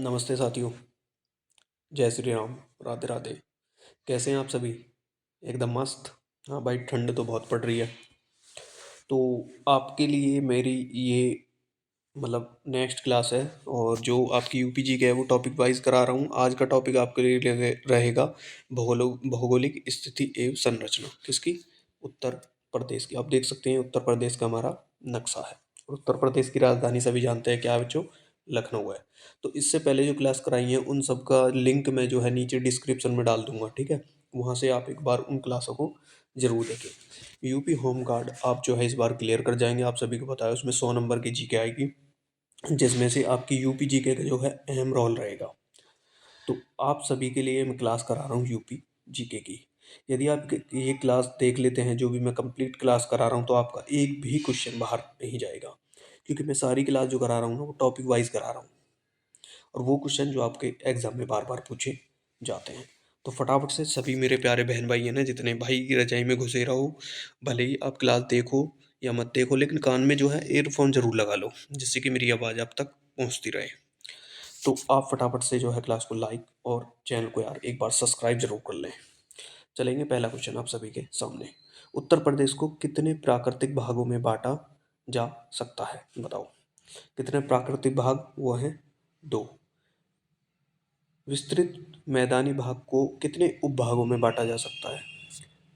नमस्ते साथियों। जय श्री राम। राधे राधे। कैसे हैं आप सभी? एकदम मस्त। हाँ भाई, ठंड तो बहुत पड़ रही है। तो आपके लिए मेरी ये नेक्स्ट क्लास है, और जो आपकी यूपीजी का है वो टॉपिक वाइज करा रहा हूँ। आज का टॉपिक आपके लिए रहेगा भौगोलिक स्थिति एवं संरचना। किसकी? उत्तर प्रदेश की। आप देख सकते हैं उत्तर प्रदेश का हमारा नक्शा है, और उत्तर प्रदेश की राजधानी सभी जानते हैं क्या है बच्चों? लखनऊ है। तो इससे पहले जो क्लास कराई है उन सब का लिंक मैं जो है नीचे डिस्क्रिप्शन में डाल दूंगा, ठीक है? वहाँ से आप एक बार उन क्लासों को जरूर देखें। यूपी होम गार्ड आप जो है इस बार क्लियर कर जाएंगे। आप सभी को पता है उसमें 100 नंबर की जीके आएगी, जिसमें से आपकी यूपी जीके का जो है अहम रोल रहेगा। तो आप सभी के लिए मैं क्लास करा रहा हूँ यूपी जीके की। यदि आप ये क्लास देख लेते हैं, जो भी मैं कंप्लीट क्लास करा रहा हूँ, तो आपका एक भी क्वेश्चन बाहर नहीं जाएगा, क्योंकि मैं सारी क्लास जो करा रहा हूँ ना वो टॉपिक वाइज करा रहा हूँ, और वो क्वेश्चन जो आपके एग्जाम में बार बार पूछे जाते हैं। तो फटाफट से सभी मेरे प्यारे बहन भाई हैं ना, जितने भाई की रजाई में घुसे रहो, भले ही आप क्लास देखो या मत देखो, लेकिन कान में जो है एयरफोन जरूर लगा लो, जिससे कि मेरी आवाज़ आप तक पहुंचती रहे। तो आप फटाफट से जो है क्लास को लाइक और चैनल को यार एक बार सब्सक्राइब जरूर कर लें। चलेंगे पहला क्वेश्चन आप सभी के सामने। उत्तर प्रदेश को कितने प्राकृतिक भागों में बांटा जा सकता है? बताओ कितने प्राकृतिक भाग वो हैं? दो। विस्तृत मैदानी भाग को कितने उपभागों में बांटा जा सकता है?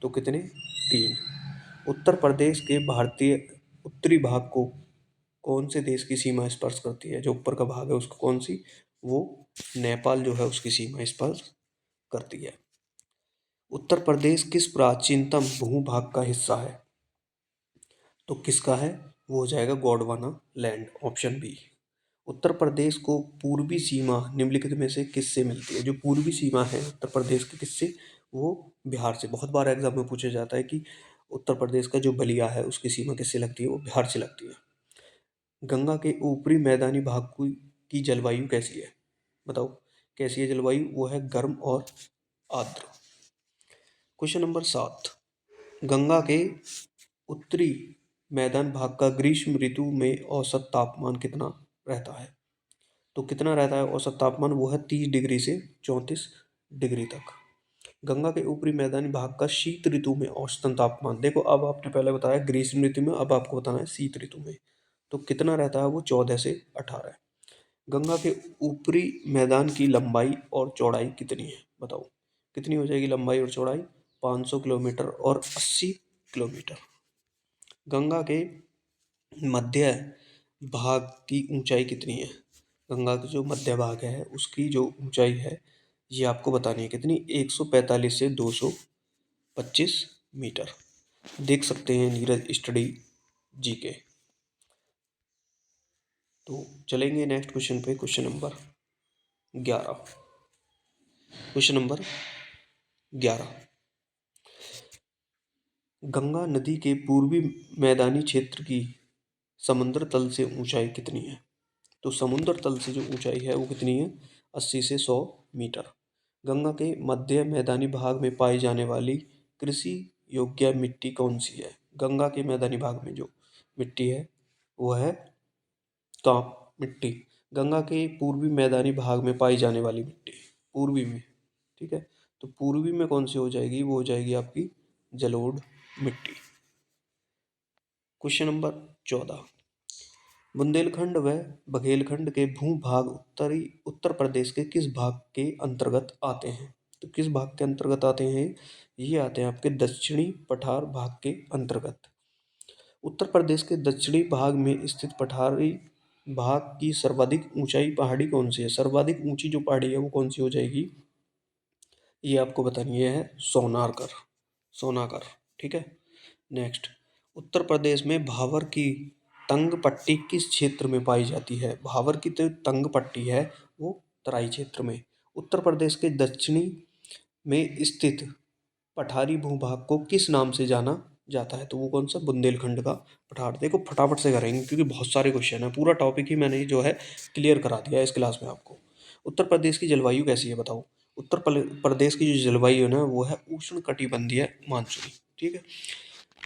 तो कितने? तीन। उत्तर प्रदेश के भारतीय उत्तरी भाग को कौन से देश की सीमा स्पर्श करती है? जो ऊपर का भाग है उसको कौन सी? वो नेपाल जो है उसकी सीमा स्पर्श करती है। उत्तर प्रदेश किस प्राचीनतम भूभाग का हिस्सा है? तो किसका है? वो हो जाएगा Gondwana land, option B. Uttar Pradesh को पूर्वी सीमा निम्नलिखित में से किससे मिलती है? जो पूर्वी सीमा है उत्तर प्रदेश की किससे? वो बिहार से। बहुत बार एग्जाम में पूछा जाता है कि उत्तर प्रदेश का जो बलिया है उसकी सीमा किससे लगती है? वो बिहार से लगती है। गंगा के ऊपरी मैदानी भाग की जलवायु कैसी है? बताओ कैसी है जलवायु? वो है गर्म और आर्द्र। Question number 7। गंगा के उत्तरी मैदान भाग का ग्रीष्म ऋतु में औसत तापमान कितना रहता है? तो कितना रहता है औसत तापमान? वो है 30 डिग्री से 34 डिग्री तक। गंगा के ऊपरी मैदानी भाग का शीत ऋतु में औसतन तापमान, देखो अब आपने पहले बताया ग्रीष्म ऋतु में, अब आपको बताना है शीत ऋतु में। तो कितना रहता है वो? 14 से 18। गंगा के ऊपरी मैदान की लंबाई और चौड़ाई कितनी है? बताओ कितनी हो जाएगी लंबाई और चौड़ाई? 500 किलोमीटर और 80 किलोमीटर। गंगा के मध्य भाग की ऊंचाई कितनी है? गंगा की जो मध्य भाग है उसकी जो ऊंचाई है ये आपको बतानी है कितनी? 145 से 225 मीटर। देख सकते हैं नीरज स्टडी जी के। तो चलेंगे नेक्स्ट क्वेश्चन पे। Question number 11। Question number 11। Ganga नदी के पूर्वी मैदानी क्षेत्र की समुद्र तल से ऊंचाई कितनी है? तो समुद्र तल से जो ऊंचाई है वो कितनी है? 80 से 100 मीटर। गंगा के मध्य मैदानी भाग में पाई जाने वाली कृषि योग्य मिट्टी कौन सी है? गंगा के मैदानी भाग में जो मिट्टी है वो है काप मिट्टी। गंगा के पूर्वी मैदानी भाग में पाई जाने वाली मिट्टी, पूर्वी में, ठीक है? तो पूर्वी में कौन सी हो जाएगी? वो हो जाएगी आपकी जलोढ़ मिट्टी। Question number 14। बुंदेलखंड व बघेलखंड के भूभाग उत्तर प्रदेश के किस भाग के अंतर्गत आते हैं? तो किस भाग के अंतर्गत आते हैं? ये आते हैं आपके दक्षिणी पठार भाग के अंतर्गत। उत्तर प्रदेश के दक्षिणी भाग में स्थित पठारी भाग की सर्वाधिक ऊंचाई पहाड़ी कौन सी है? सर्वाधिक ऊंची जो पहाड़ी है वो कौन सी हो जाएगी? ये आपको बतानी है सोनारकर, सोनाकर, ठीक है? नेक्स्ट। उत्तर प्रदेश में भावर की तंग पट्टी किस क्षेत्र में पाई जाती है? भावर की तो तंग पट्टी है वो तराई क्षेत्र में। उत्तर प्रदेश के दक्षिणी में स्थित पठारी भूभाग को किस नाम से जाना जाता है? तो वो कौन सा? बुंदेलखंड का पठार। देखो फटाफट से करेंगे क्योंकि बहुत सारे क्वेश्चन हैं, पूरा टॉपिक ही मैंने जो है क्लियर करा दिया है इस क्लास में आपको। उत्तर प्रदेश की जलवायु कैसी है? बताओ। प्रदेश की जो जलवायु है ना वो है उष्ण कटिबंधीय मानसूनी, ठीक है?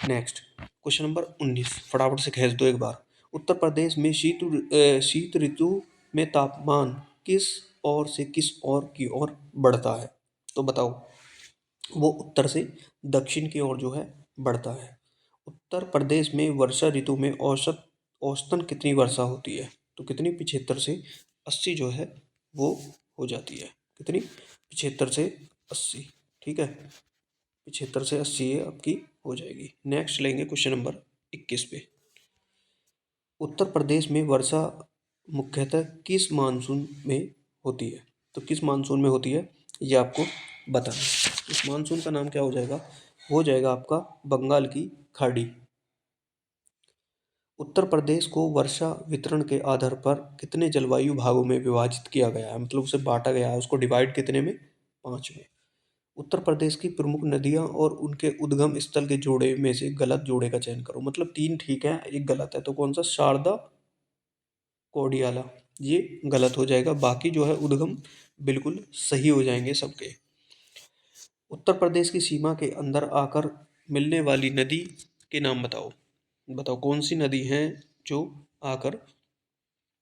नेक्स्ट। क्वेश्चन नंबर 19 फटाफट से खींच दो एक बार। उत्तर प्रदेश में शीत ऋतु में तापमान किस ओर से किस ओर की ओर बढ़ता है? तो बताओ। वो उत्तर से दक्षिण की ओर जो है बढ़ता है। उत्तर प्रदेश में वर्षा ऋतु में औसतन कितनी वर्षा होती है? तो कितनी? 75 से 80 जो है वो हो जाती है। कितनी? 75 से 80। ठीक है, 75 से 80 ये आपकी हो जाएगी। नेक्स्ट लेंगे क्वेश्चन नंबर 21 पे। उत्तर प्रदेश में वर्षा मुख्यतः किस मानसून में होती है? तो किस मानसून में होती है ये आपको बताना है। इस मानसून का नाम क्या हो जाएगा? हो जाएगा आपका बंगाल की खाड़ी। उत्तर प्रदेश को वर्षा वितरण के आधार पर कितने जलवायु भागों में विभाजित किया गया है? मतलब उसे बांटा गया है, उसको डिवाइड कितने में? 5 में। उत्तर प्रदेश की प्रमुख नदियां और उनके उद्गम स्थल के जोड़े में से गलत जोड़े का चयन करो। मतलब 3 ठीक है, एक गलत है, तो कौन सा? शारदा, कोडियाला, ये गलत हो जाएगा। बाकी जो है उद्गम बिल्कुल सही हो जाएंगे सबके। उत्तर प्रदेश की सीमा के अंदर आकर मिलने वाली नदी के नाम बताओ। बताओ कौन सी नदी है जो आकर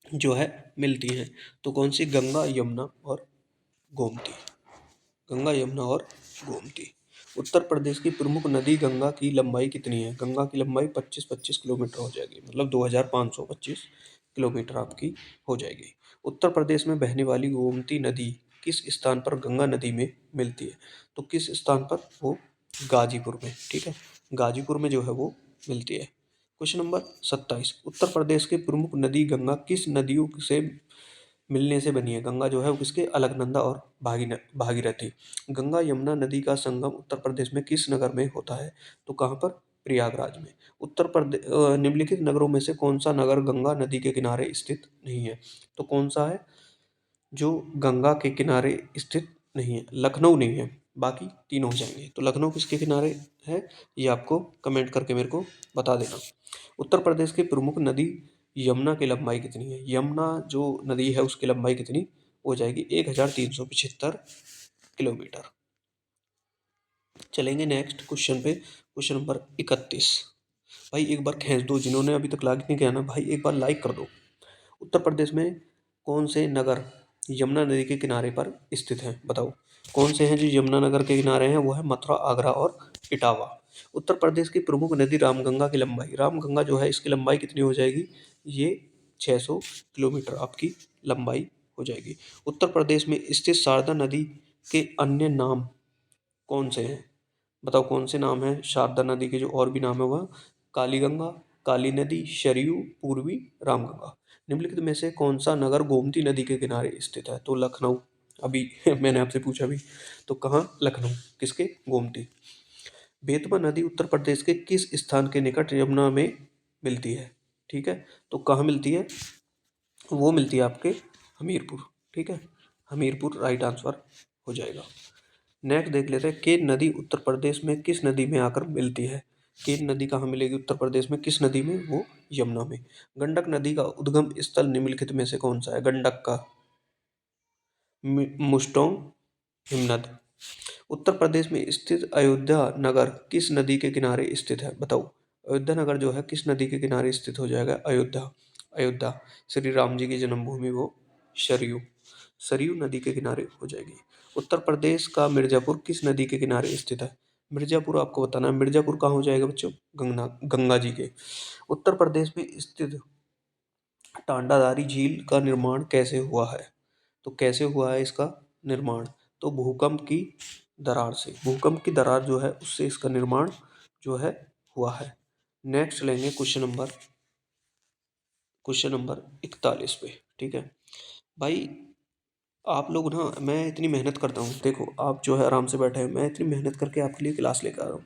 जो है मिलती हैं? तो कौन सी? गंगा, यमुना और गोमती। गंगा, यमुना और गोमती। उत्तर प्रदेश की प्रमुख नदी गंगा की लंबाई कितनी है? गंगा की लंबाई 25-25 किलोमीटर हो जाएगी, मतलब 2525 किलोमीटर आपकी हो जाएगी। उत्तर प्रदेश में बहने वाली गोमती नदी किस स्थान पर गंगा नदी में मिलती है? तो किस स्थान पर? वो गाजीपुर में। ठीक है, गाजीपुर में जो है वो मिलती है। Question number 27। उत्तर प्रदेश की प्रमुख नदी गंगा किस नदियों से मिलने से बनी है? गंगा जो है वो किसके? अलकनंदा और भागीरथी। गंगा यमुना नदी का संगम उत्तर प्रदेश में किस नगर में होता है? तो कहाँ पर? प्रयागराज में। उत्तर प्रदेश निम्नलिखित नगरों में से कौन सा नगर गंगा नदी के किनारे स्थित नहीं है? तो कौन सा है जो गंगा के किनारे स्थित नहीं है? लखनऊ नहीं है, बाकी तीन हो जाएंगे। तो लखनऊ किसके किनारे है ये आपको कमेंट करके मेरे को बता देना। उत्तर प्रदेश की प्रमुख नदी यमुना की लंबाई कितनी है? यमुना जो नदी है उसकी लंबाई कितनी हो जाएगी? 1375 किलोमीटर। चलेंगे नेक्स्ट क्वेश्चन पे, क्वेश्चन नंबर 31। भाई एक बार खींच दो, जिन्होंने अभी तक लाइक नहीं किया ना भाई एक बार लाइक कर दो। उत्तर प्रदेश में कौन से नगर यमुना नदी के किनारे पर स्थित हैं? बताओ कौन से हैं जो यमुना नगर के किनारे हैं? वो है मथुरा, आगरा और इटावा। उत्तर प्रदेश की प्रमुख नदी रामगंगा की लंबाई, रामगंगा जो है इसकी लंबाई कितनी हो जाएगी? ये 600 किलोमीटर आपकी लंबाई हो जाएगी। उत्तर प्रदेश में स्थित शारदा नदी के अन्य नाम कौन से हैं? बताओ कौन से नाम हैं शारदा नदी के? जो और भी नाम है वह काली गंगा, काली नदी, शरयू, पूर्वी, रामगंगा। निम्नलिखित में से कौन सा नगर गोमती नदी के किनारे स्थित है? तो लखनऊ। अभी मैंने आपसे पूछा भी, तो कहाँ? लखनऊ। किसके? गोमती। बेतवा नदी उत्तर प्रदेश के किस स्थान के निकट यमुना में मिलती है? ठीक है, तो कहाँ मिलती है? वो मिलती है आपके हमीरपुर। ठीक है, हमीरपुर राइट आंसर हो जाएगा। नेक्स्ट देख लेते हैं, केन नदी उत्तर प्रदेश में किस नदी में आकर मिलती है? केन नदी कहाँ मिलेगी उत्तर प्रदेश में? किस नदी में? वो यमुना में। गंडक नदी का उद्गम स्थल निम्नलिखित में से कौन सा है? गंडक का मुस्टोंग, हिमनद। उत्तर प्रदेश में स्थित अयोध्या नगर किस नदी के किनारे स्थित है? बताओ अयोध्या नगर जो है किस नदी के किनारे स्थित हो जाएगा? अयोध्या। अयोध्या श्री राम जी की जन्मभूमि वो सरयू, सरयू नदी के किनारे हो जाएगी। उत्तर प्रदेश का मिर्जापुर किस नदी के किनारे स्थित है? मिर्जापुर आपको बताना है, मिर्जापुर कहाँ हो जाएगा बच्चों? गंगा जी के। उत्तर प्रदेश में स्थित टांडादारी झील का निर्माण कैसे हुआ है? तो कैसे हुआ है इसका निर्माण? तो भूकंप की दरार से, भूकंप की दरार जो है उससे इसका निर्माण जो है हुआ है। नेक्स्ट लेंगे क्वेश्चन नंबर 41 पे। ठीक है भाई, आप लोग ना, मैं इतनी मेहनत करता हूँ, देखो आप जो है आराम से बैठे हैं, मैं इतनी मेहनत करके आपके लिए क्लास लेकर आ रहा हूँ।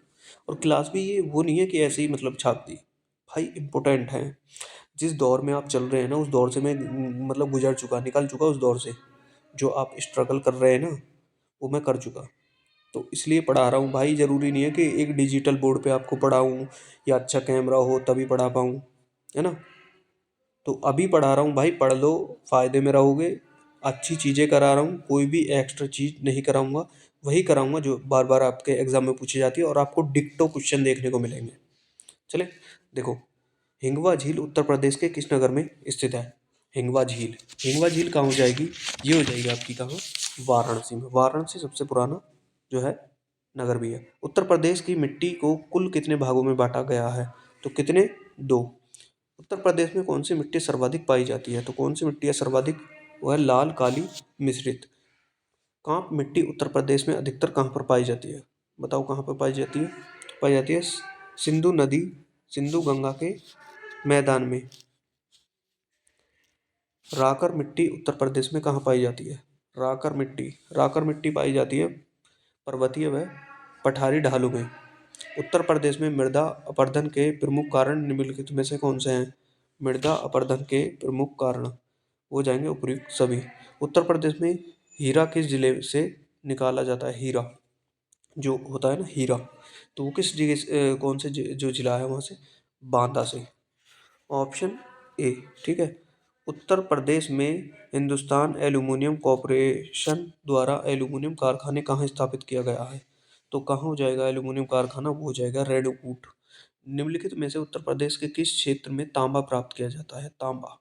और क्लास भी ये वो नहीं है कि ऐसे ही मतलब छाप दी, भाई इम्पोर्टेंट है। जिस दौर में आप चल रहे हैं ना उस दौर से मैं मतलब गुजर चुका, निकल चुका उस दौर से। जो आप स्ट्रगल कर रहे हैं ना वो मैं कर चुका, तो इसलिए पढ़ा रहा हूँ भाई। ज़रूरी नहीं है कि एक डिजिटल बोर्ड पे आपको पढ़ाऊँ या अच्छा कैमरा हो तभी पढ़ा पाऊँ, है ना। तो अभी पढ़ा रहा हूँ भाई, पढ़ लो, फ़ायदे में रहोगे। अच्छी चीज़ें करा रहा हूँ, कोई भी एक्स्ट्रा चीज़ नहीं कराऊँगा, वही कराऊँगा जो बार बार आपके एग्ज़ाम में पूछी जाती है और आपको डिक्टो क्वेश्चन देखने को मिलेंगे। चले देखो, हिंगवा झील उत्तर प्रदेश के किस नगर में स्थित है? हिंगवा झील। हिंगवा झील कहाँ हो जाएगी? ये हो जाएगी आपकी कहाँ? वाराणसी में। वाराणसी सबसे पुराना जो है नगर भी है। उत्तर प्रदेश की मिट्टी को कुल कितने भागों में बांटा गया है? तो कितने? 2। उत्तर प्रदेश में कौन सी मिट्टी सर्वाधिक पाई जाती है? तो कौन सी मिट्टी है सर्वाधिक? वो है लाल काली मिश्रित। कहाँ मिट्टी उत्तर प्रदेश में अधिकतर कहाँ पर पाई जाती है? बताओ कहाँ पर पाई जाती है? पाई जाती है सिंधु नदी, सिंधु गंगा के मैदान में। राकर मिट्टी उत्तर प्रदेश में कहाँ पाई जाती है? राकर मिट्टी पाई जाती है पर्वतीय व पठारी ढालों में। उत्तर प्रदेश में मृदा अपरदन के प्रमुख कारण निम्नलिखित में से कौन से हैं? मृदा अपरदन के प्रमुख कारण हो जाएंगे उपयुक्त सभी। उत्तर प्रदेश में हीरा किस जिले से निकाला जाता है? हीरा जो होता है ना, हीरा, तो वो किस जगह से, कौन से जो जिला है वहाँ से? बांदा से। Option A. ठीक है। उत्तर प्रदेश में हिंदुस्तान एल्यूमिनियम कॉरपोरेशन द्वारा एल्यूमिनियम कारखाने कहाँ स्थापित किया गया है? तो कहाँ हो जाएगा एल्यूमिनियम कारखाना? वो हो जाएगा रेणुकूट। निम्नलिखित में से उत्तर प्रदेश के किस क्षेत्र में तांबा प्राप्त किया जाता है? तांबा,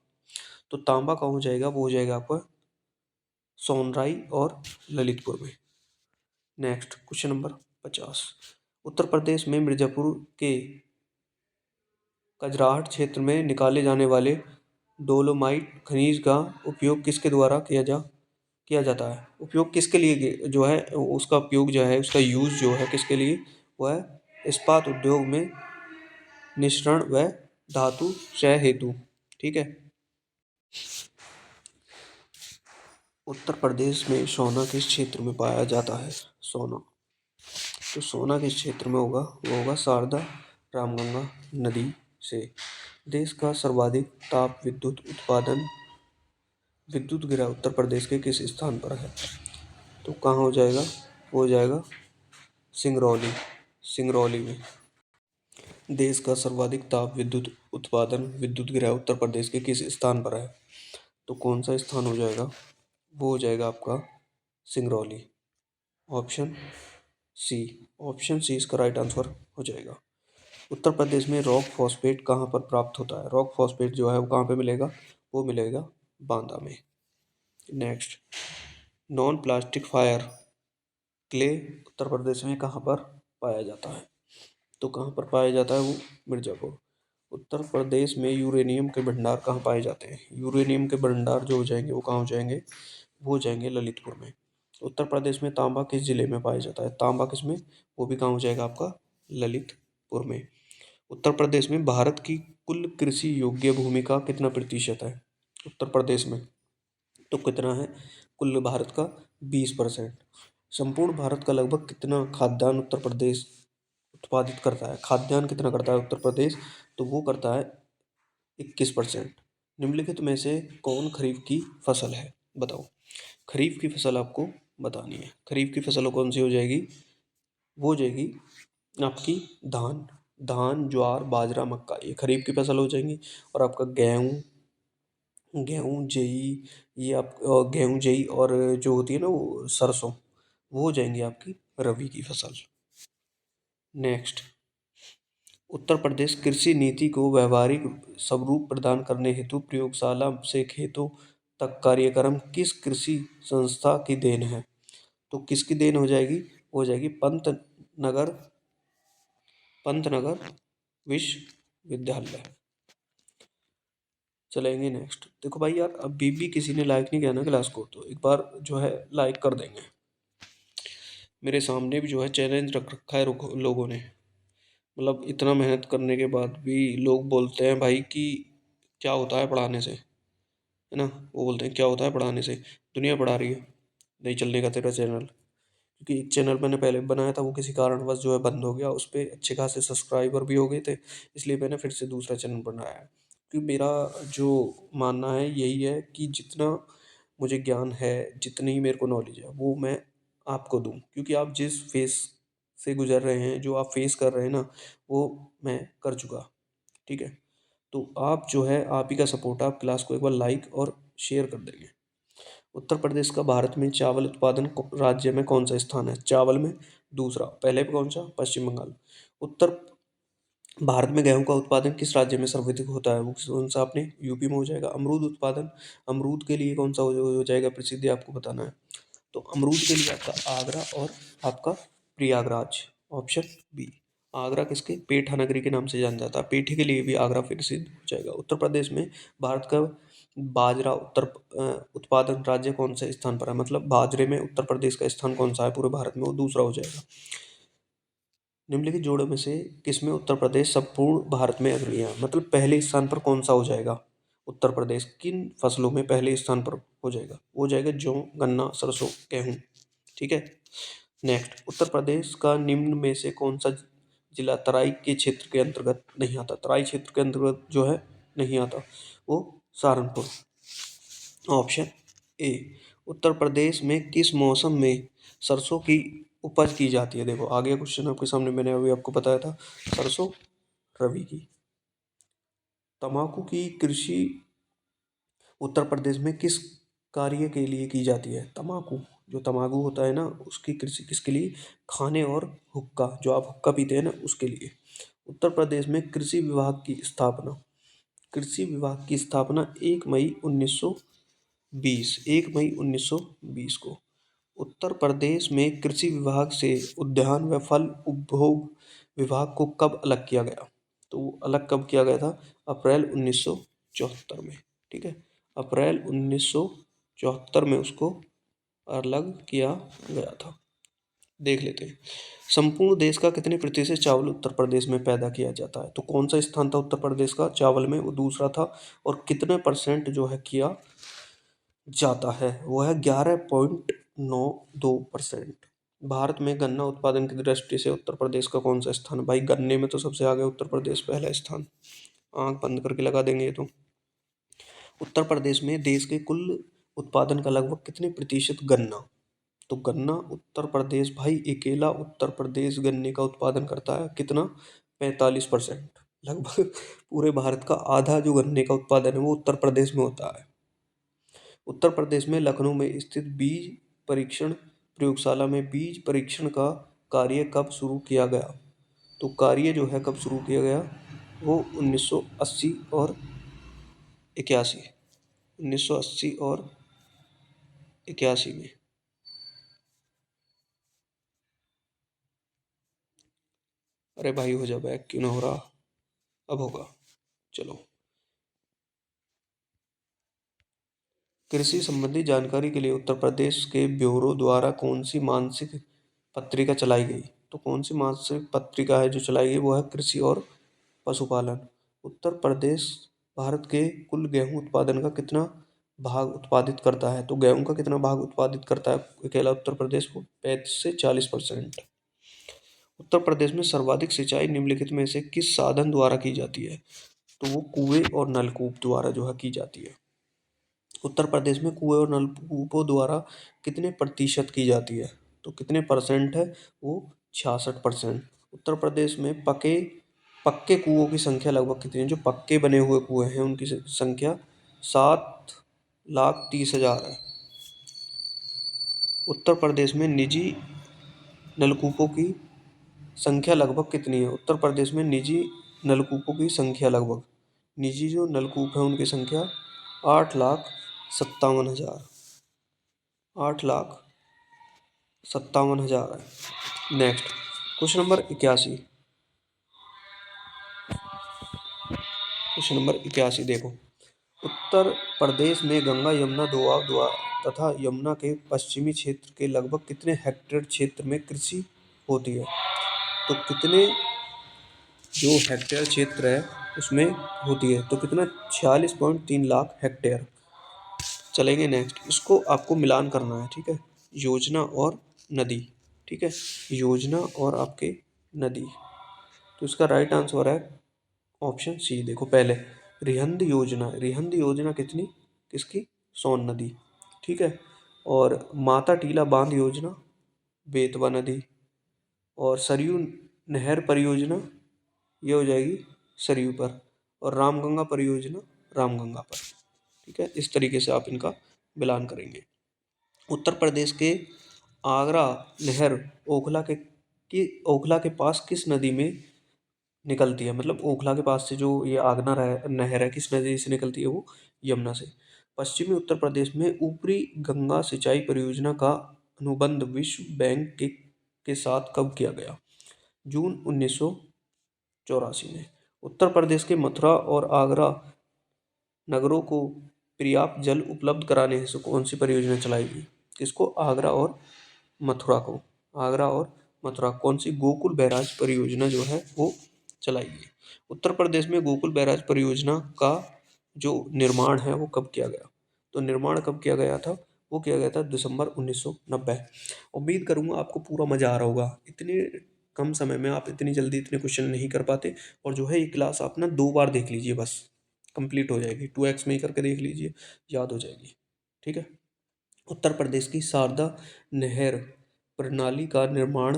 तो तांबा कहाँ हो जाएगा? वो हो जाएगा आपका सोनराई और ललितपुर में। Next question number 50। उत्तर प्रदेश में मिर्जापुर के कजराहट क्षेत्र में निकाले जाने वाले डोलोमाइट खनिज का उपयोग किसके द्वारा किया जाता है? उपयोग किसके लिए जो है उसका उपयोग जो है उसका यूज जो है किसके लिए? वह है इस्पात उद्योग में निष्करण व धातु क्षय हेतु। ठीक है। उत्तर प्रदेश में सोना किस क्षेत्र में पाया जाता है? सोना, तो सोना किस क्षेत्र में होगा? वो होगा शारदा रामगंगा नदी से। देश का सर्वाधिक ताप विद्युत गिरा उत्तर प्रदेश के किस स्थान पर है? तो कहाँ हो जाएगा? वो हो जाएगा सिंगरौली, सिंगरौली में। देश का सर्वाधिक ताप विद्युत गिरा उत्तर प्रदेश के किस स्थान पर है? तो कौन सा स्थान हो जाएगा? वो हो जाएगा आपका Singrauli. Option C. Option C इसका राइट आंसर हो जाएगा। उत्तर प्रदेश में रॉक फॉस्फेट कहाँ पर प्राप्त होता है? रॉक फॉस्फेट जो है वो कहाँ पे मिलेगा? वो मिलेगा बांदा में। Next, non plastic fire clay Uttar Pradesh में कहाँ पर पाया जाता है? तो कहाँ पर पाया जाता है? वो मिर्जापुर। उत्तर प्रदेश में यूरेनियम के भंडार कहाँ पाए जाते हैं? यूरेनियम के भंडार जो हो जाएंगे वो कहाँ हो जाएंगे? वो हो जाएंगे ललितपुर में। उत्तर प्रदेश में तांबा किस जिले में पाया जाता है? तांबा किस में? वो भी कहाँ हो जाएगा आपका? ललितपुर में। उत्तर प्रदेश में भारत की कुल कृषि योग्य भूमि का कितना प्रतिशत है? उत्तर प्रदेश में तो कितना है? कुल भारत का 20%। संपूर्ण भारत का लगभग कितना खाद्यान्न उत्तर प्रदेश उत्पादित करता है? खाद्यान्न कितना करता है उत्तर प्रदेश? तो वो करता है 21%। निम्नलिखित में से कौन खरीफ की फसल है? बताओ। खरीफ की फसल आपको बतानी है। खरीफ की फसल कौन सी हो जाएगी? वो हो जाएगी आपकी धान। धान, ज्वार, बाजरा, मक्का, ये खरीफ की फसल हो जाएंगी। और आपका गेहूँ, गेहूँ जेई, ये आप गेहूँ जेई और जो होती है ना वो सरसों, वो हो जाएंगी आपकी रबी की फसल। नेक्स्ट, उत्तर प्रदेश कृषि नीति को व्यवहारिक स्वरूप प्रदान करने हेतु प्रयोगशाला से खेतों तक कार्यक्रम किस कृषि संस्था की देन है? तो किसकी देन हो जाएगी? हो जाएगी पंतनगर पंतनगर विश्वविद्यालय। चलेंगे नेक्स्ट। देखो भाई यार, अभी भी किसी ने लाइक नहीं किया ना क्लास को, तो एक बार जो है लाइक कर देंगे। मेरे सामने भी जो है चैलेंज रख रखा है लोगों ने। मतलब इतना मेहनत करने के बाद भी लोग बोलते हैं भाई कि क्या होता है पढ़ाने से, है ना? वो बोलते हैं क्या होता है पढ़ाने से, दुनिया पढ़ा रही है, नहीं चलने का तेरा चैनल। क्योंकि एक चैनल मैंने पहले बनाया था, वो किसी कारणवश जो है बंद हो गया। उस पर अच्छे खासे सब्सक्राइबर भी हो गए थे, इसलिए मैंने फिर से दूसरा चैनल बनाया है। क्योंकि मेरा जो मानना है यही है कि जितना मुझे ज्ञान है, जितनी ही मेरे को नॉलेज है, वो मैं आपको दूं। क्योंकि आप जिस फेस से गुजर रहे हैं, जो आप फेस कर रहे हैं ना, वो मैं कर चुका। ठीक है। तो आप जो है, आप ही का सपोर्ट, आप क्लास को एक बार लाइक और शेयर कर देंगे। उत्तर प्रदेश का भारत में चावल उत्पादन राज्य में कौन सा स्थान है? चावल में दूसरा। पहले पे कौन सा? पश्चिम बंगाल। उत्तर भारत में गेहूं का उत्पादन किस राज्य में सर्वाधिक होता है? वो कौन सा? आपने यूपी में हो जाएगा। अमरूद उत्पादन, अमरूद के लिए कौन सा हो जाएगा प्रसिद्ध, ये आपको बताना है। तो अमरूद के लिए आपका आगरा और आपका प्रयागराज, ऑप्शन बी। आगरा किसके? पेठा नगरी के नाम से जाना जाता है, पेठे के लिए भी आगरा प्रसिद्ध हो जाएगा। उत्तर प्रदेश में भारत का बाजरा उत्पादन राज्य कौन से स्थान पर है? मतलब बाजरे में उत्तर प्रदेश का स्थान कौन सा है पूरे भारत में? वो दूसरा हो जाएगा। निम्नलिखित जोड़ों में से किसमें उत्तर प्रदेश संपूर्ण भारत में अग्रणी है? मतलब पहले स्थान पर कौन सा हो जाएगा? उत्तर प्रदेश किन फसलों में पहले स्थान पर हो जाएगा? वो हो जाएगा जौ, गन्ना, सरसों, गेहूं। ठीक है। नेक्स्ट, उत्तर प्रदेश का निम्न में से कौन सा जिला तराई के क्षेत्र के अंतर्गत नहीं आता? तराई क्षेत्र के अंतर्गत जो है नहीं आता, वो सहारनपुर, ऑप्शन ए। उत्तर प्रदेश में किस मौसम में सरसों की उपज की जाती है? देखो आगे क्वेश्चन आपके सामने, मैंने अभी आपको बताया था, सरसों रबी की। तंबाकू की कृषि उत्तर प्रदेश में किस कार्य के लिए की जाती है? तंबाकू, जो तंबाकू होता है ना, उसकी कृषि किसके लिए? खाने और हुक्का, जो आप हुक्का पीते हैं ना, उसके लिए। उत्तर प्रदेश में कृषि विभाग की स्थापना, कृषि विभाग की स्थापना 1 मई 1920 को। उत्तर प्रदेश में कृषि विभाग से उद्यान व फल उपभोग विभाग को कब अलग किया गया? तो वो अलग कब किया गया था? अप्रैल 1974 में। ठीक है, अप्रैल 1974 में उसको अलग किया गया था। देख लेते हैं, संपूर्ण देश का कितने प्रतिशत चावल उत्तर प्रदेश में पैदा किया जाता है? तो कौन सा स्थान था उत्तर प्रदेश का चावल में? वो दूसरा था। और कितने परसेंट जो है किया जाता है? वो है 11.92%। भारत में गन्ना उत्पादन की दृष्टि से उत्तर प्रदेश का कौन सा स्थान है? भाई गन्ने में तो सबसे आगे उत्तर प्रदेश पहला स्थान, आंख बंद करके लगा देंगे ये तो। उत्तर प्रदेश में देश के कुल उत्पादन का लगभग कितने प्रतिशत गन्ना? तो गन्ना उत्तर प्रदेश, भाई अकेला उत्तर प्रदेश गन्ने का उत्पादन करता है कितना? 45%। लगभग पूरे भारत का आधा जो गन्ने का उत्पादन है वो उत्तर प्रदेश में होता है। उत्तर प्रदेश में लखनऊ में स्थित बीज परीक्षण प्रयोगशाला में बीज परीक्षण का कार्य कब शुरू किया गया? तो कार्य जो है कब शुरू किया गया? वो 1980 और 81, 1980 और 81 में। अरे भाई हो जा बैक, क्यों ना हो रहा? अब होगा, चलो। कृषि संबंधी जानकारी के लिए उत्तर प्रदेश के ब्यूरो द्वारा कौन सी मासिक पत्रिका चलाई गई? तो कौन सी मासिक पत्रिका है जो चलाई गई? वो है कृषि और पशुपालन। उत्तर प्रदेश भारत के कुल गेहूं उत्पादन का कितना भाग उत्पादित करता है? तो गेहूं का कितना भाग उत्पादित करता है अकेला उत्तर प्रदेश को? 35 से 40%। उत्तर प्रदेश में सर्वाधिक सिंचाई निम्नलिखित में से किस साधन द्वारा की जाती है? तो वो कुएं और नलकूप द्वारा जो है की जाती है। उत्तर प्रदेश में कुएं और नलकूपों द्वारा कितने प्रतिशत की जाती है? तो कितने परसेंट है वो? 66%। उत्तर प्रदेश में पके पक्के कुओं की संख्या लगभग कितनी है? जो पक्के बने हुए कुएं हैं उनकी संख्या 7,30,000 है। उत्तर प्रदेश में निजी नलकूपों की संख्या लगभग कितनी है? उत्तर प्रदेश में निजी नलकूपों की संख्या लगभग, निजी जो नलकूप है उनकी संख्या 8,57,000, 8,57,000 है। Next, question number 81, question number 81 देखो। उत्तर प्रदेश में गंगा यमुना दोआब तथा यमुना के पश्चिमी क्षेत्र के लगभग कितने हेक्टेयर क्षेत्र में कृषि होती है? तो कितने जो हेक्टेयर क्षेत्र है उसमें होती है? तो कितना? 46.3 लाख हेक्टेयर। चलेंगे नेक्स्ट, इसको आपको मिलान करना है। ठीक है, योजना और नदी। ठीक है, योजना और आपके नदी। तो इसका राइट आंसर है ऑप्शन सी। देखो पहले रिहंद योजना, रिहंद योजना कितनी किसकी? सोन नदी। ठीक है, और माता टीला बांध योजना बेतवा नदी, और सरयू नहर परियोजना ये हो जाएगी सरयू पर, और रामगंगा परियोजना रामगंगा पर। ठीक है, इस तरीके से आप इनका मिलान करेंगे। उत्तर प्रदेश के आगरा नहर ओखला के पास किस नदी में निकलती है, मतलब ओखला के पास से जो ये आगना नहर है, किस नदी से निकलती है? वो यमुना से। पश्चिमी उत्तर प्रदेश में ऊपरी गंगा सिंचाई परियोजना का अनुबंध विश्व बैंक के साथ कब किया गया? जून 1984 में। उत्तर प्रदेश के मथुरा और आगरा नगरों को पर्याप्त जल उपलब्ध कराने हेतु कौन सी परियोजना चलाई गई? किसको? आगरा और मथुरा को। आगरा और मथुरा कौन सी? गोकुल बैराज परियोजना जो है वो चलाई गई। उत्तर प्रदेश में गोकुल बैराज परियोजना का जो निर्माण है वो कब किया गया? तो निर्माण कब किया गया था? वो किया गया था दिसंबर 1990। उम्मीद करूंगा आपको पूरा मजा आ रहा होगा। इतने कम समय में आप इतनी जल्दी इतने क्वेश्चन नहीं कर पाते। और जो है ये क्लास आप ना 2 बार देख लीजिए, बस कंप्लीट हो जाएगी। 2x में ही करके देख लीजिए, याद हो जाएगी। ठीक है। उत्तर प्रदेश की शारदा नहर प्रणाली का निर्माण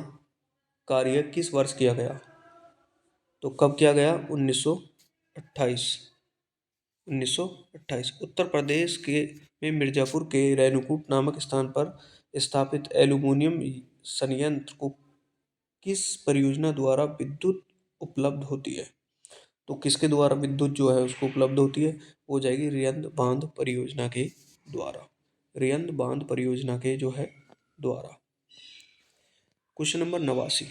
कार्य किस वर्ष किया गया? तो कब किया गया? 1928। 1928। उत्तर प्रदेश के में मिर्जापुर के रेणुकूट नामक स्थान पर स्थापित एल्यूमीनियम संयंत्र को किस परियोजना द्वारा विद्युत उपलब्ध होती है? तो किसके द्वारा विद्युत जो है उसको उपलब्ध होती है? वो हो जाएगी रियंद बांध परियोजना के द्वारा। रियंद बांध परियोजना के जो है द्वारा। Question number 89।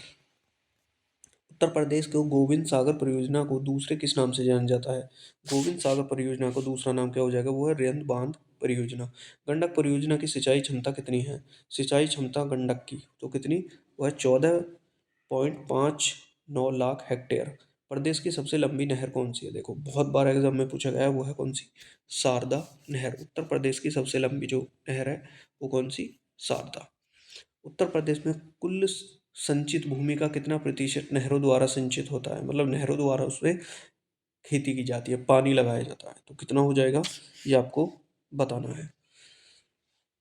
उत्तर प्रदेश को गोविंद सागर परियोजना को दूसरे किस नाम से जाना जाता है? गोविंद सागर परियोजना को दूसरा नाम क्या हो जाएगा? वो है रियंद बांध परियोजना। गंडक परियोजना की सिंचाई क्षमता कितनी है? सिंचाई क्षमता गंडक की तो कितनी? वह 14.59 लाख हेक्टेयर। प्रदेश की सबसे लंबी नहर कौन सी है? देखो बहुत बार एग्जाम में पूछा गया है, वो है कौन सी? शारदा नहर। उत्तर प्रदेश की सबसे लंबी जो नहर है वो कौन सी? शारदा। उत्तर प्रदेश में कुल संचित भूमि का कितना प्रतिशत नहरों द्वारा सिंचित होता है? मतलब नहरों द्वारा उसमें खेती की जाती है, पानी लगाया जाता है, तो कितना हो जाएगा ये आपको बताना है।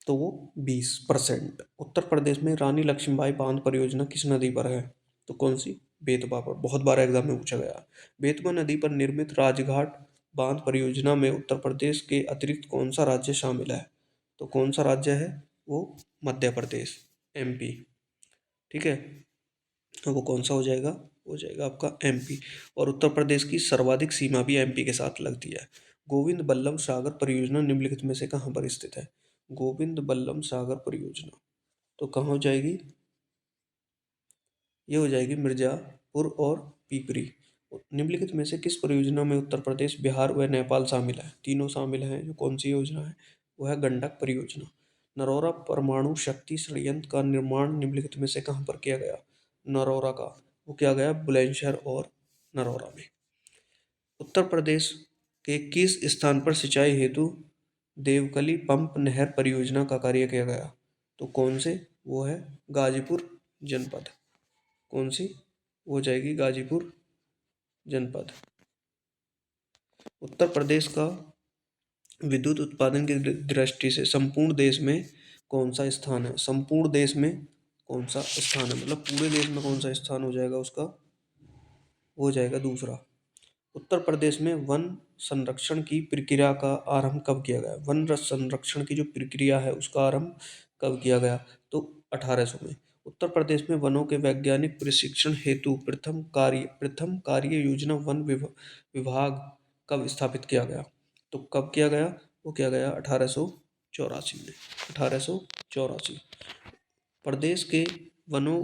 तो वो 20%। उत्तर प्रदेश में रानी लक्ष्मीबाई बांध परियोजना किस नदी पर है? तो कौन सी? बेतवा पर। बहुत बार एग्जाम में पूछा गया। बेतवा नदी पर निर्मित राजघाट बांध परियोजना में उत्तर प्रदेश के अतिरिक्त कौन सा राज्य शामिल है? तो कौन सा राज्य है? वो मध्य प्रदेश, एमपी। ठीक है। तो वो कौन सा हो जाएगा? हो जाएगा आपका एमपी। और उत्तर प्रदेश की सर्वाधिक सीमा भी एमपी के साथ लगती है। गोविंद बल्लभ सागर परियोजना निम्नलिखित में से कहाँ पर स्थित है? गोविंद बल्लभ सागर परियोजना तो कहाँ हो जाएगी? ये हो जाएगी मिर्जापुर और पीपरी। निम्नलिखित में से किस परियोजना में उत्तर प्रदेश, बिहार व नेपाल शामिल है? तीनों शामिल हैं। जो कौन सी योजना है? वो है गंडक परियोजना। नरौरा परमाणु शक्ति संयंत्र का निर्माण निम्नलिखित में से कहाँ पर किया गया? नरौरा का वो किया गया बुलंदशहर और नरौरा में। उत्तर प्रदेश के किस स्थान पर सिंचाई हेतु देवकली पंप नहर परियोजना का कार्य किया गया? तो कौन से? वो है गाजीपुर जनपद। कौन सी? वो हो जाएगी गाजीपुर जनपद। उत्तर प्रदेश का विद्युत उत्पादन की दृष्टि से संपूर्ण देश में कौन सा स्थान है? संपूर्ण देश में कौन सा स्थान है, मतलब पूरे देश में कौन सा स्थान हो जाएगा उसका? वो हो जाएगा दूसरा। उत्तर प्रदेश में वन संरक्षण की प्रक्रिया का आरंभ कब किया गया? वन संरक्षण की जो प्रक्रिया है उसका आरंभ कब किया गया? तो 1800 में। उत्तर प्रदेश में वनों के वैज्ञानिक प्रशिक्षण हेतु प्रथम कार्य योजना विभाग कब स्थापित किया गया? तो कब किया गया? वो किया गया 1884 में। 1884। प्रदेश के वनों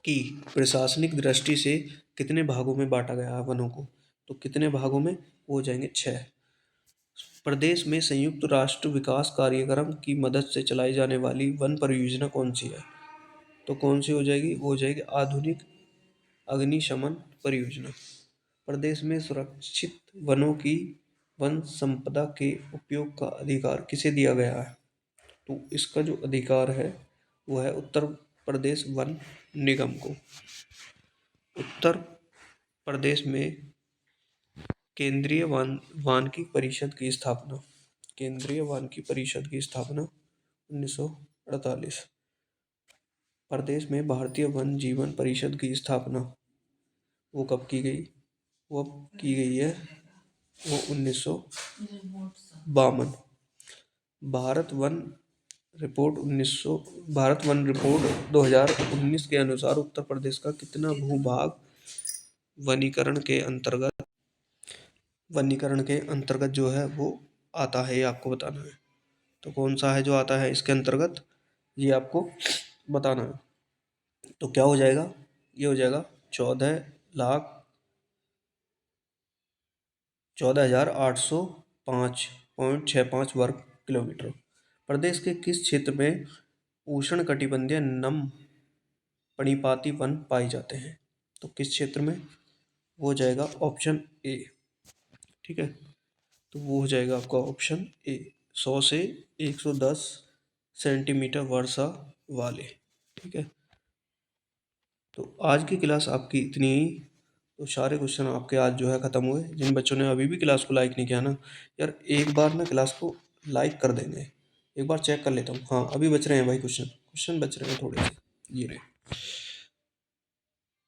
की प्रशासनिक दृष्टि से कितने भागों में बांटा गया है वनों को? तो कितने भागों में? वो हो जाएंगे 6। प्रदेश में संयुक्त राष्ट्र विकास कार्यक्रम की मदद से चलाई जाने वाली वन परियोजना कौन सी है? तो कौन सी हो जाएगी? वो हो जाएगी आधुनिक अग्निशमन परियोजना। प्रदेश में सुरक्षित वनों की वन संपदा के उपयोग का अधिकार किसे दिया गया है? तो इसका जो अधिकार है वो है उत्तर प्रदेश वन निगम को। उत्तर प्रदेश में केंद्रीय वानिकी परिषद की स्थापना। केंद्रीय वानिकी परिषद की स्थापना 1948। प्रदेश में भारतीय वन जीवन परिषद की स्थापना वो कब की गई? वो की गई है वो 1952। भारत वन रिपोर्ट 2019 के अनुसार उत्तर प्रदेश का कितना भूभाग वनीकरण के अंतर्गत वनीकरण के अंतर्गत जो है वो आता है, ये आपको बताना है। तो कौन सा है जो आता है इसके अंतर्गत, ये आपको बताना है। तो क्या हो जाएगा, ये हो जाएगा 14,805.65 वर्ग किलोमीटर। प्रदेश के किस क्षेत्र में उष्णकटिबंधीय नम पर्णपाती वन पाए जाते हैं? तो किस क्षेत्र में, वो हो जाएगा ऑप्शन ए। ठीक है, तो वो हो जाएगा आपका ऑप्शन ए, 100 से 110 सेंटीमीटर वर्षा वाले। ठीक है, तो आज की क्लास आपकी इतनी ही। तो सारे क्वेश्चन आपके आज जो है ख़त्म हुए। जिन बच्चों ने अभी भी क्लास को लाइक नहीं किया ना यार, एक बार ना क्लास को लाइक कर देंगे। एक बार चेक कर लेता हूँ, हाँ अभी बच रहे हैं भाई, क्वेश्चन क्वेश्चन बच रहे हैं थोड़े से। ये रहे,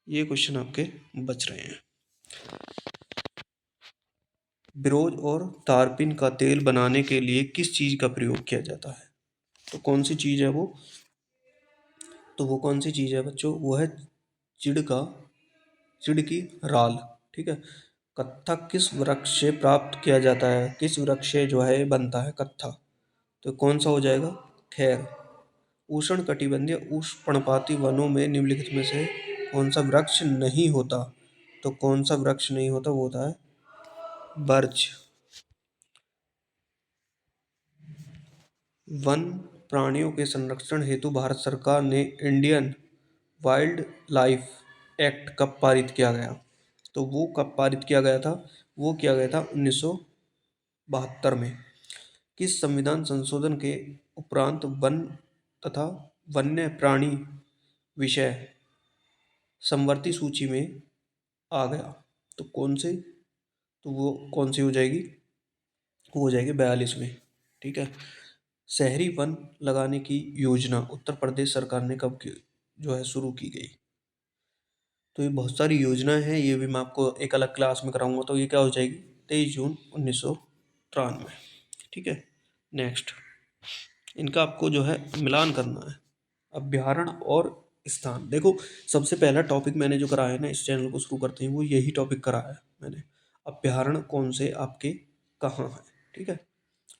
ये क्वेश्चन आपके बच रहे हैं। बिरोज और तारपीन का तेल बनाने के लिए किस चीज़ का प्रयोग किया जाता है? तो कौन सी चीज़ है वो, तो वो कौन सी चीज़ है बच्चों, वो है चिड़ का चिड़ की राल। ठीक है, कत्था किस वृक्ष से प्राप्त किया जाता है, किस वृक्ष से जो है बनता है कत्था? तो कौन सा हो जाएगा, खैर। उष्ण कटिबंधीय उष्णपर्णपाती वनों में निम्नलिखित में से कौन सा वृक्ष नहीं होता? तो कौन सा वृक्ष नहीं होता, वो होता है बर्च। वन प्राणियों के संरक्षण हेतु भारत सरकार ने इंडियन वाइल्ड लाइफ एक्ट कब पारित किया गया? तो वो कब पारित किया गया था, वो किया गया था 1972 में। किस संविधान संशोधन के उपरांत वन तथा वन्य प्राणी विषय समवर्ती सूची में आ गया? तो कौन से, तो वो कौन सी हो जाएगी, वो हो जाएगी 42वें। ठीक है, शहरी वन लगाने की योजना उत्तर प्रदेश सरकार ने कब की, जो है शुरू की गई? तो ये बहुत सारी योजनाएं हैं, ये भी मैं आपको एक अलग क्लास में कराऊंगा। तो ये क्या हो जाएगी, 23 जून 1993। ठीक है, नेक्स्ट, इनका आपको जो है मिलान करना है। अभ्यारण्य और स्थान, देखो सबसे पहला टॉपिक मैंने जो कराया है ना इस चैनल को शुरू करते हैं, वो यही टॉपिक कराया है मैंने। अभ्यारण्य कौन से आपके कहाँ है, ठीक है,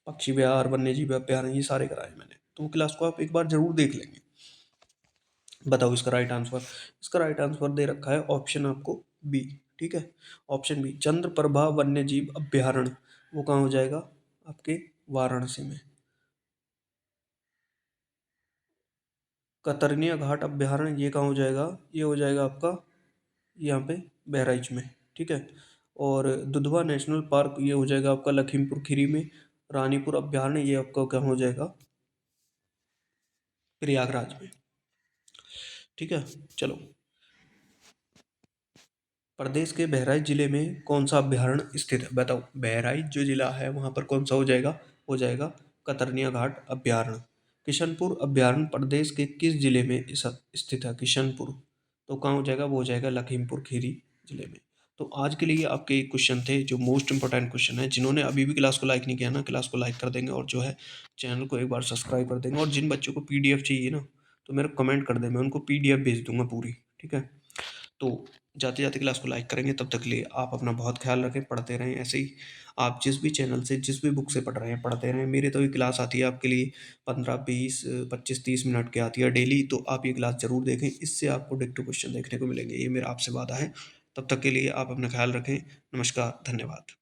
पक्षी विहार, वन्य जीव अभ्यारण्य, ये सारे कराए मैंने। तो वो क्लास को आप एक बार जरूर देख लेंगे। बताओ इसका राइट आंसर, इसका राइट आंसर दे रखा है ऑप्शन आपको बी। ठीक है, ऑप्शन बी चंद्रप्रभा वन्य जीव अभ्यारण्य, वो कहाँ हो जाएगा आपके वाराणसी में। कतरनिया घाट अभ्यारण्य ये कहाँ हो जाएगा, ये हो जाएगा आपका यहाँ पे बहराइच में। ठीक है, और दुधवा नेशनल पार्क ये हो जाएगा आपका लखीमपुर खीरी में। रानीपुर अभ्यारण्य ये आपका क्या हो जाएगा, प्रयागराज में। ठीक है, चलो, प्रदेश के बहराइच जिले में कौन सा अभ्यारण्य स्थित है? बताओ, बहराइच जो जिला है वहाँ पर कौन सा हो जाएगा, हो जाएगा कतरनिया घाट अभ्यारण्य। किशनपुर अभ्यारण्य प्रदेश के किस जिले में स्थित है? किशनपुर, तो कहाँ हो जाएगा, वो हो जाएगा लखीमपुर खीरी जिले में। तो आज के लिए आपके क्वेश्चन थे जो मोस्ट इंपॉर्टेंट क्वेश्चन है। जिन्होंने अभी भी क्लास को लाइक नहीं किया ना, क्लास को लाइक कर देंगे और जो है चैनल को एक बार सब्सक्राइब कर देंगे। और जिन बच्चों को पीडीएफ चाहिए ना, तो मेरे को कमेंट कर दे, मैं उनको पीडीएफ भेज दूंगा पूरी। ठीक है, तो जाते जाते क्लास को लाइक करेंगे। तब तक के लिए आप अपना बहुत ख्याल रखें, पढ़ते रहें ऐसे ही। आप जिस भी चैनल से, जिस भी बुक से पढ़ रहे हैं, पढ़ते रहें। मेरे तो ये क्लास आती है आपके लिए 15 20 25 30 मिनट की आती है डेली। तो आप ये क्लास ज़रूर देखें, इससे आपको डिक्टो क्वेश्चन देखने को मिलेंगे। ये मेरा आपसे वादा है। तब तक के लिए आप अपना ख्याल रखें। नमस्कार, धन्यवाद।